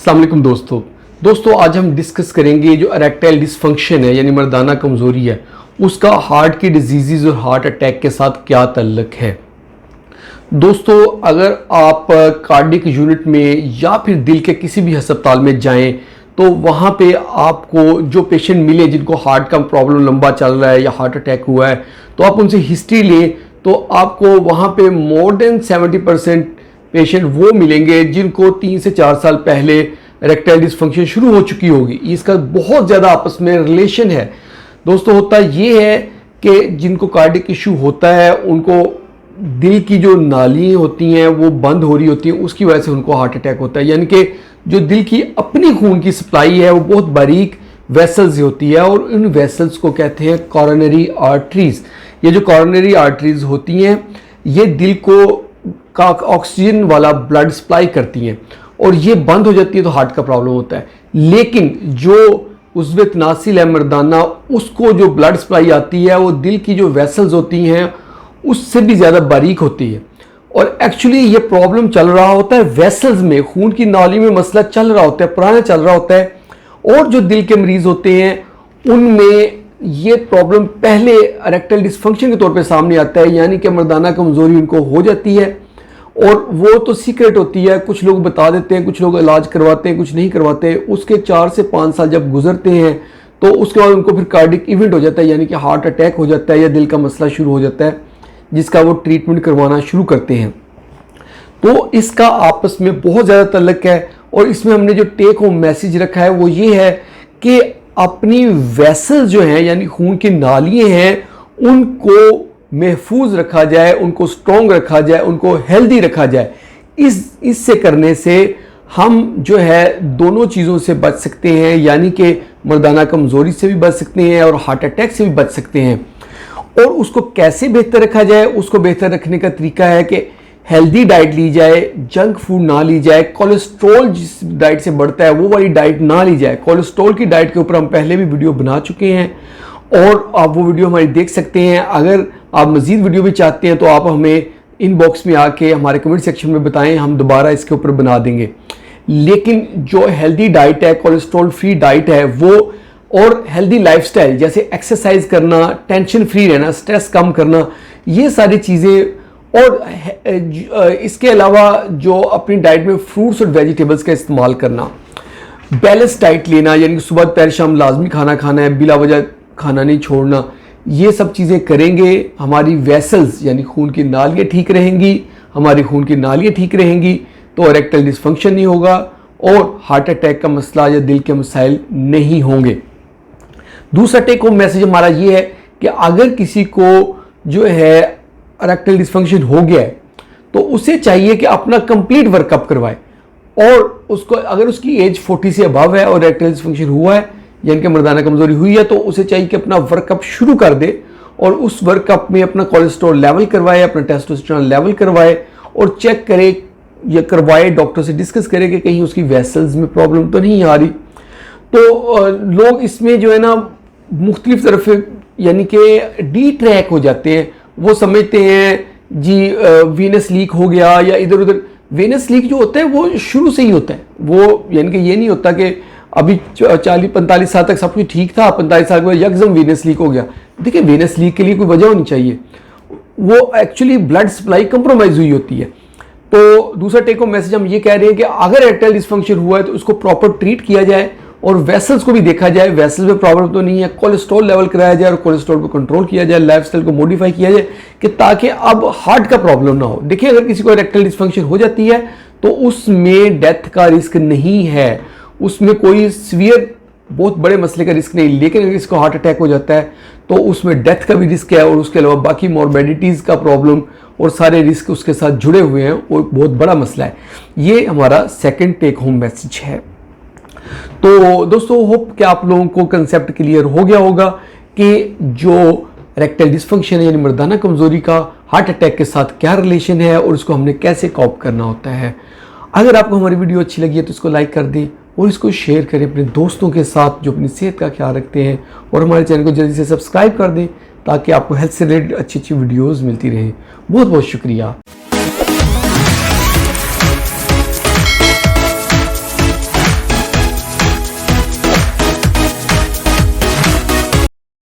अस्सलाम वालेकुम दोस्तों आज हम डिस्कस करेंगे जो इरेक्टाइल डिसफंक्शन है यानी मर्दाना कमज़ोरी है उसका हार्ट की डिजीज़ और हार्ट अटैक के साथ क्या ताल्लुक है। दोस्तों अगर आप कार्डियक यूनिट में या फिर दिल के किसी भी अस्पताल में जाएं तो वहाँ पे आपको जो पेशेंट मिले जिनको हार्ट का प्रॉब्लम लंबा चल रहा है या हार्ट अटैक हुआ है तो आप उनसे हिस्ट्री लें तो आपको वहाँ पे मोर देन 70% पेशेंट वो मिलेंगे जिनको 3 से 4 साल पहले इरेक्टाइल डिसफंक्शन शुरू हो चुकी होगी। इसका बहुत ज़्यादा आपस में रिलेशन है। दोस्तों होता ये है कि जिनको कार्डियक इशू होता है उनको दिल की जो नालियाँ होती हैं वो बंद हो रही होती हैं, उसकी वजह से उनको हार्ट अटैक होता है। यानी कि जो दिल की अपनी खून की सप्लाई है वो बहुत बारीक वेसल्स होती है और इन वेसल्स को कहते हैं कॉरोनरी आर्टरीज। ये जो कॉरोनरी आर्टरीज होती हैं ये दिल को का ऑक्सीजन वाला ब्लड सप्लाई करती हैं और ये बंद हो जाती है तो हार्ट का प्रॉब्लम होता है। लेकिन जो उज़्व तनासिल है मर्दाना उसको जो ब्लड सप्लाई आती है वो दिल की जो वेसल्स होती हैं उससे भी ज़्यादा बारीक होती है और एक्चुअली ये प्रॉब्लम चल रहा होता है वेसल्स में, खून की नाली में मसला चल रहा होता है, पुराना चल रहा होता है। और जो दिल के मरीज़ होते हैं उनमें ये प्रॉब्लम पहले इरेक्टाइल डिसफंक्शन के तौर पे सामने आता है, यानी कि मर्दाना कमज़ोरी उनको हो जाती है और वो तो सीक्रेट होती है, कुछ लोग बता देते हैं, कुछ लोग इलाज करवाते हैं, कुछ नहीं करवाते। उसके 4 से 5 साल जब गुजरते हैं तो उसके बाद उनको फिर कार्डियक इवेंट हो जाता है, यानी कि हार्ट अटैक हो जाता है या दिल का मसला शुरू हो जाता है जिसका वो ट्रीटमेंट करवाना शुरू करते हैं। तो इसका आपस में बहुत ज़्यादा ताल्लुक है और इसमें हमने जो टेक होम मैसेज रखा है वो ये है कि अपनी वेसल जो हैं यानी खून की नालियाँ हैं उनको महफूज रखा जाए, उनको स्ट्रॉन्ग रखा जाए, उनको हेल्दी रखा जाए। इससे करने से हम जो है दोनों चीज़ों से बच सकते हैं, यानी कि मर्दाना कमज़ोरी से भी बच सकते हैं और हार्ट अटैक से भी बच सकते हैं। और उसको कैसे बेहतर रखा जाए, उसको बेहतर रखने का तरीका है कि हेल्दी डाइट ली जाए, जंक फूड ना ली जाए, कोलेस्ट्रॉल जिस डाइट से बढ़ता है वो वाली डाइट ना ली जाए। कोलेस्ट्रॉल की डाइट के ऊपर हम पहले भी वीडियो बना चुके हैं और आप वो वीडियो हमारी देख सकते हैं। अगर आप मज़ीद वीडियो भी चाहते हैं तो आप हमें इनबॉक्स में आके हमारे कमेंट सेक्शन में बताएं, हम दोबारा इसके ऊपर बना देंगे। लेकिन जो हेल्दी डाइट है, कोलेस्ट्रॉल फ्री डाइट है वो और हेल्दी लाइफस्टाइल जैसे एक्सरसाइज करना, टेंशन फ्री रहना, स्ट्रेस कम करना, ये सारी चीज़ें और इसके अलावा जो अपनी डाइट में फ्रूट्स और वेजिटेबल्स का इस्तेमाल करना, बैलेंस डाइट लेना यानी कि सुबह दोपहर शाम लाजमी खाना खाना है, बिला वजह खाना नहीं छोड़ना, ये सब चीज़ें करेंगे हमारी वेसल्स यानी खून की नालियाँ ठीक रहेंगी। हमारी खून की नालियाँ ठीक रहेंगी तो इरेक्टाइल डिसफंक्शन नहीं होगा और हार्ट अटैक का मसला या दिल के मसाइल नहीं होंगे। दूसरा टेक होम मैसेज हमारा ये है कि अगर किसी को जो है इरेक्टाइल डिसफंक्शन हो गया है तो उसे चाहिए कि अपना कंप्लीट वर्कअप करवाए और उसको अगर उसकी एज 40 से अबव है और इरेक्टाइल डिसफंक्शन हुआ है यानी कि मर्दाना कमज़ोरी हुई है तो उसे चाहिए कि अपना वर्कअप शुरू कर दे और उस वर्कअप में अपना कोलेस्ट्रॉल लेवल करवाए, अपना टेस्टोस्टेरोन लेवल करवाए और चेक करे या करवाए, डॉक्टर से डिस्कस करे कि कहीं उसकी वेसल्स में प्रॉब्लम तो नहीं आ रही। तो लोग इसमें जो है ना मुख्तलिफ तरफ यानी कि डी ट्रैक हो जाते हैं। वो समझते हैं जी वीनस लीक हो गया या इधर उधर। वीनस लीक जो होता है वो शुरू से ही होता है, वो यानी कि ये नहीं होता कि अभी 40-45 साल तक सब कुछ ठीक था, 45 साल के बाद यकदम वीनस लीक हो गया। देखिए वीनस लीक के लिए कोई वजह होनी चाहिए, वो एक्चुअली ब्लड सप्लाई कंप्रोमाइज हुई होती है। तो दूसरा टेक होम मैसेज हम ये कह रहे हैं कि अगर इरेक्टाइल डिसफंक्शन हुआ है तो उसको प्रॉपर ट्रीट किया जाए और वेसल्स को भी देखा जाए, वेसल्स में प्रॉब्लम तो नहीं है, कोलेस्ट्रॉल लेवल कराया जाए और कोलेस्ट्रॉल को कंट्रोल किया जाए, लाइफस्टाइल को मॉडिफाई किया जाए कि ताकि अब हार्ट का प्रॉब्लम ना हो। देखिए अगर किसी को इरेक्टाइल डिसफंक्शन हो जाती है तो उसमें डेथ का रिस्क नहीं है, उसमें कोई सीवियर बहुत बड़े मसले का रिस्क नहीं। लेकिन अगर इसको हार्ट अटैक हो जाता है तो उसमें डेथ का भी रिस्क है और उसके अलावा बाकी मॉर्बिडिटीज़ का प्रॉब्लम और सारे रिस्क उसके साथ जुड़े हुए हैं, वो बहुत बड़ा मसला है। ये हमारा सेकंड टेक होम मैसेज है। तो दोस्तों होप कि आप लोगों को कंसेप्ट क्लियर हो गया होगा कि जो इरेक्टाइल डिसफंक्शन है यानी मर्दाना कमज़ोरी का हार्ट अटैक के साथ क्या रिलेशन है और उसको हमने कैसे कॉप करना होता है। अगर आपको हमारी वीडियो अच्छी लगी है तो इसको लाइक कर दें और इसको शेयर करें अपने दोस्तों के साथ जो अपनी सेहत का ख्याल रखते हैं और हमारे चैनल को जल्दी से सब्सक्राइब कर दें ताकि आपको हेल्थ से रिलेटेड अच्छी अच्छी वीडियोज़ मिलती रहें। बहुत बहुत शुक्रिया।